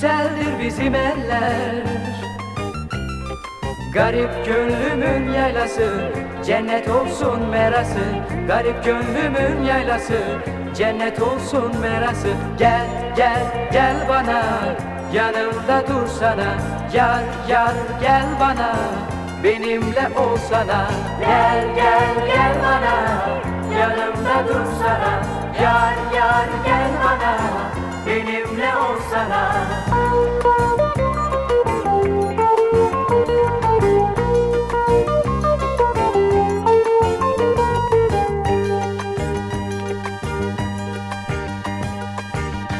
güzeldir bizim eller. Garip gönlümün yaylası, cennet olsun merası. Garip gönlümün yaylası, cennet olsun merası. Gel gel gel bana, yanımda dursana. Yar yar gel bana, benimle olsana. Gel gel gel bana, yanımda dursana. Yar yar gel bana, benimle olsana.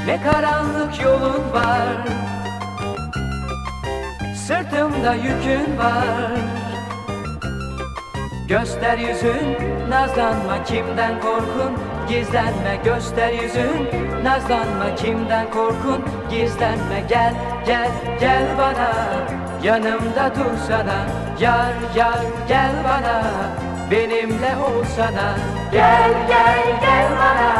Ne karanlık yolun var, sırtımda yükün var. Göster yüzün, nazlanma, kimden korkun, gizlenme. Göster yüzün, nazlanma, kimden korkun, gizlenme. Gel gel gel bana, yanımda dursana. Yar yar gel bana, benimle olsana. Gel gel gel bana,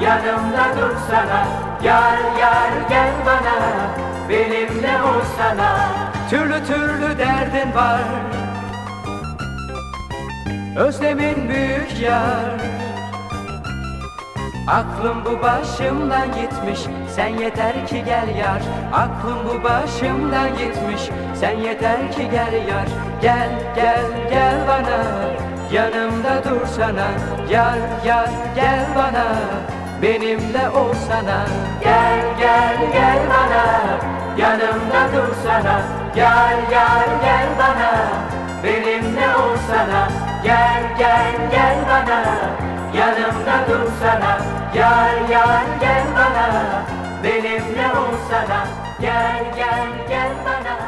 yanımda dursana. Yar yar gel bana, benimle olsana. Türlü türlü derdin var, özlemin büyük yar. Aklım bu başımdan gitmiş, sen yeter ki gel yar. Aklım bu başımdan gitmiş, sen yeter ki gel yar. Gel gel gel bana, yanımda dursana. Yar yar gel bana, benimle olsana. Gel gel gel bana, yanımda dursana. Yar yar gel bana, benimle olsana. Gel gel gel bana, yanımda dursana. Yar yar gel bana, benimle olsana. Gel gel gel bana.